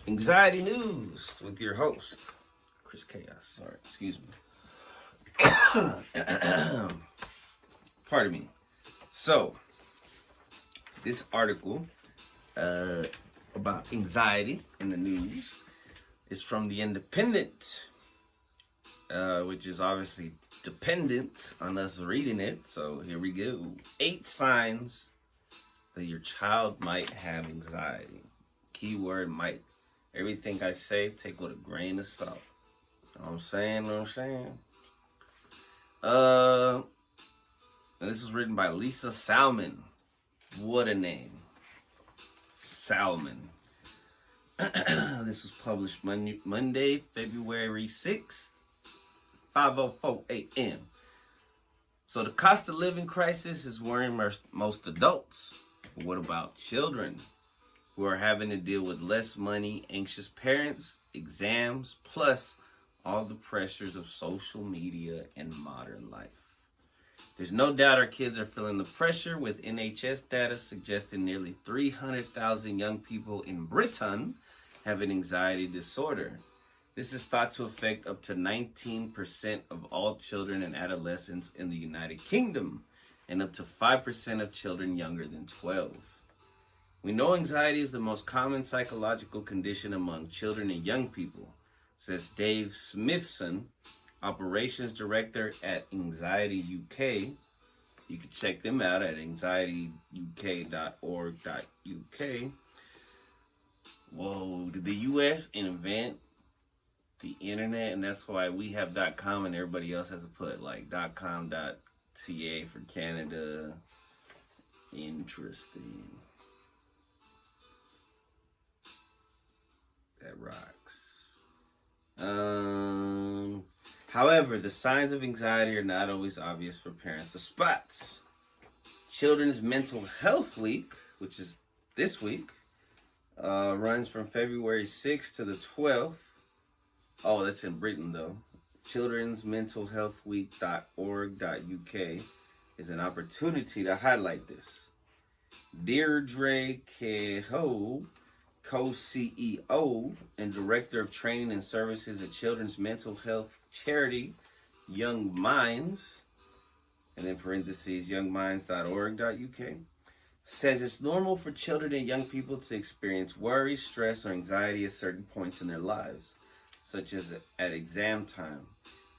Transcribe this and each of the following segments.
Anxiety News with your host, Chris Chaos. Sorry, excuse me. Pardon me. So, this article about anxiety in the news is from The Independent, which is obviously dependent on us reading it. So, here we go. 8 signs that your child might have anxiety. Keyword might. Everything I say, take with a grain of salt. Know what I'm saying? And this is written by Lisa Salmon. What a name. Salmon. This was published Monday, February 6th, 5:04 a.m. So the cost of living crisis is worrying most adults. But what about children who are having to deal with less money, anxious parents, exams, plus all the pressures of social media and modern life? There's no doubt our kids are feeling the pressure, with NHS data suggesting nearly 300,000 young people in Britain have an anxiety disorder. This is thought to affect up to 19% of all children and adolescents in the United Kingdom, and up to 5% of children younger than 12. We know anxiety is the most common psychological condition among children and young people, says Dave Smithson, Operations Director at Anxiety UK. You can check them out at anxietyuk.org.uk. Whoa, did the US invent the internet? And that's why we have .com and everybody else has to put like .com.ca for Canada. Interesting. That rocks. However, the signs of anxiety are not always obvious for parents to spot. Children's Mental Health Week, which is this week, runs from February 6th to the 12th. Oh, that's in Britain though. Children's Mental Health Week.org.uk is an opportunity to highlight this. Deirdre Kehoe, co-CEO and Director of Training and Services at Children's Mental Health Charity, Young Minds, and in parentheses, youngminds.org.uk, says it's normal for children and young people to experience worry, stress, or anxiety at certain points in their lives, such as at exam time.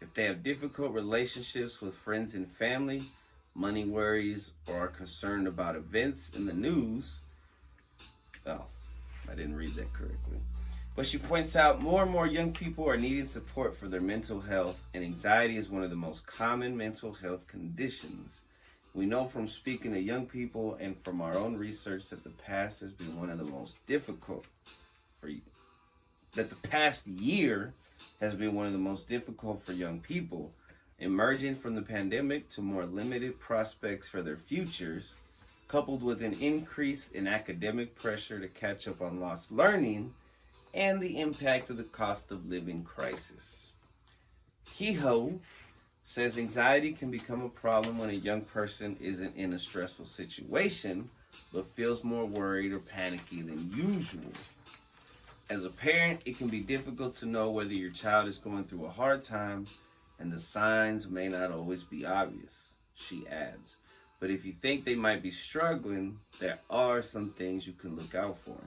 If they have difficult relationships with friends and family, money worries, or are concerned about events in the news. Oh, I didn't read that correctly. But she points out more and more young people are needing support for their mental health, and anxiety is one of the most common mental health conditions. We know from speaking to young people and from our own research that the past has been one of the most difficult for you. That the past year has been one of the most difficult for young people, emerging from the pandemic to more limited prospects for their futures, coupled with an increase in academic pressure to catch up on lost learning and the impact of the cost of living crisis. Kehoe says anxiety can become a problem when a young person isn't in a stressful situation, but feels more worried or panicky than usual. As a parent, it can be difficult to know whether your child is going through a hard time, and the signs may not always be obvious, she adds. But if you think they might be struggling, there are some things you can look out for.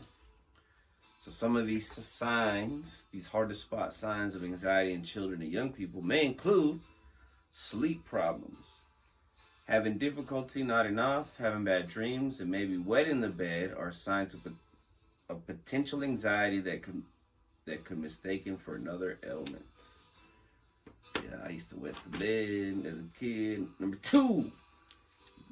So some of these signs, these hard to spot signs of anxiety in children and young people may include sleep problems, having difficulty nodding off, having bad dreams, and maybe wet in the bed are signs of potential anxiety that could mistaken for another ailment. Yeah, I used to wet the bed as a kid. Number 2,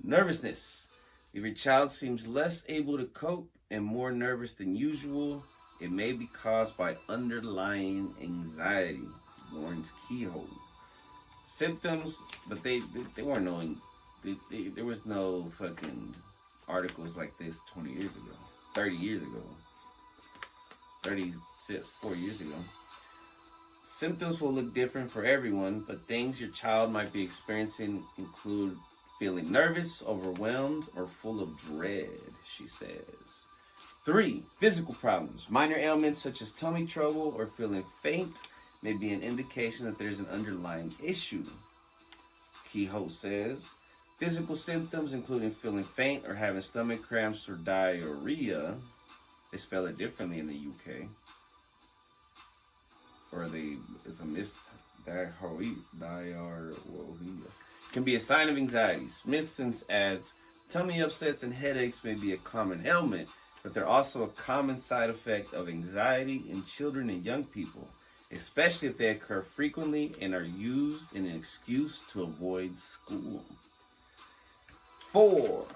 nervousness. If your child seems less able to cope and more nervous than usual, it may be caused by underlying anxiety, warns Kehoe. Symptoms, but they weren't knowing. There was no fucking articles like this 20 years ago, 30 years ago, 4 years ago. Symptoms will look different for everyone, but things your child might be experiencing include feeling nervous, overwhelmed, or full of dread, she says. 3, physical problems. Minor ailments such as tummy trouble or feeling faint may be an indication that there's an underlying issue. Kehoe says, physical symptoms including feeling faint or having stomach cramps or diarrhea. They spell it differently in the UK. Or it's a missed diarrhea. Can be a sign of anxiety. Smithson adds, tummy upsets and headaches may be a common ailment, but they're also a common side effect of anxiety in children and young people, especially if they occur frequently and are used in an excuse to avoid school. 4,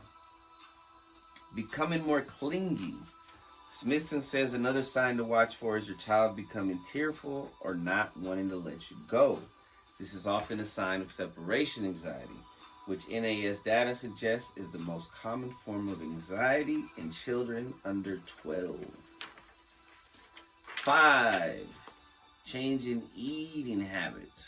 becoming more clingy. Smithson says another sign to watch for is your child becoming tearful or not wanting to let you go. This is often a sign of separation anxiety, which NAS data suggests is the most common form of anxiety in children under 12. 5, change in eating habits.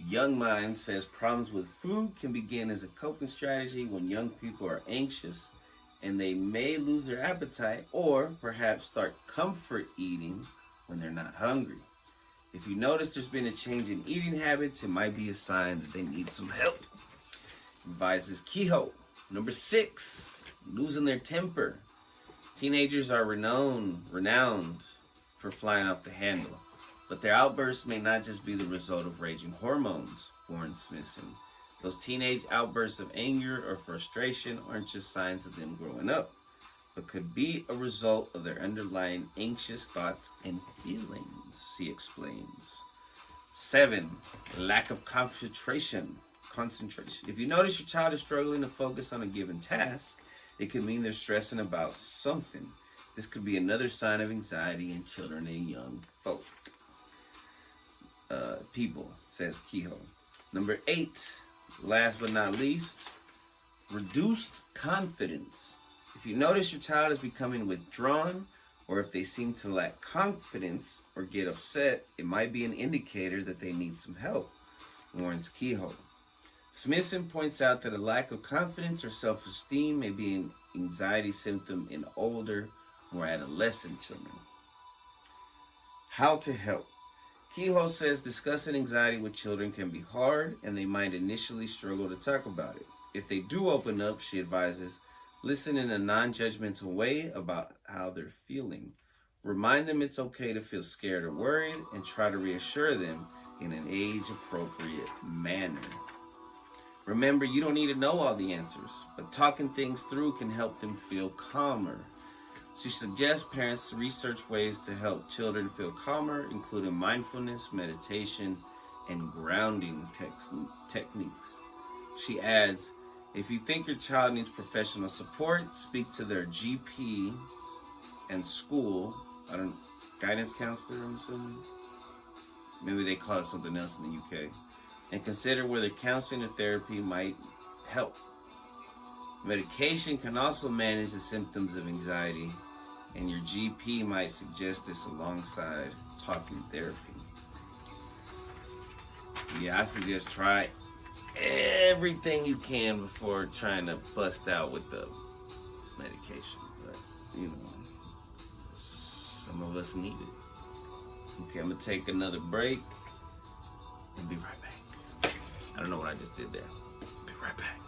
Young Mind says problems with food can begin as a coping strategy when young people are anxious, and they may lose their appetite or perhaps start comfort eating when they're not hungry. If you notice there's been a change in eating habits, it might be a sign that they need some help. Advises Kehoe. Number 6, losing their temper. Teenagers are renowned for flying off the handle, but their outbursts may not just be the result of raging hormones, warns Smithson. Those teenage outbursts of anger or frustration aren't just signs of them growing up, but could be a result of their underlying anxious thoughts and feelings, he explains. 7, lack of concentration. If you notice your child is struggling to focus on a given task, it could mean they're stressing about something. This could be another sign of anxiety in children and young people, says Kehoe. Number 8, last but not least, reduced confidence. If you notice your child is becoming withdrawn, or if they seem to lack confidence or get upset, it might be an indicator that they need some help, warns Kehoe. Smithson points out that a lack of confidence or self-esteem may be an anxiety symptom in older or adolescent children. How to help. Kehoe says discussing anxiety with children can be hard and they might initially struggle to talk about it. If they do open up, she advises, listen in a non-judgmental way about how they're feeling. Remind them it's okay to feel scared or worried and try to reassure them in an age-appropriate manner. Remember, you don't need to know all the answers, but talking things through can help them feel calmer. She suggests parents research ways to help children feel calmer, including mindfulness, meditation, and grounding techniques. She adds, if you think your child needs professional support, speak to their GP and school. Guidance counselor, I'm assuming. Maybe they call it something else in the UK. And consider whether counseling or therapy might help. Medication can also manage the symptoms of anxiety, and your GP might suggest this alongside talking therapy. Yeah, I suggest try everything you can before trying to bust out with the medication. But, you know, some of us need it. Okay, I'm going to take another break and be right back. I don't know what I just did there. Be right back.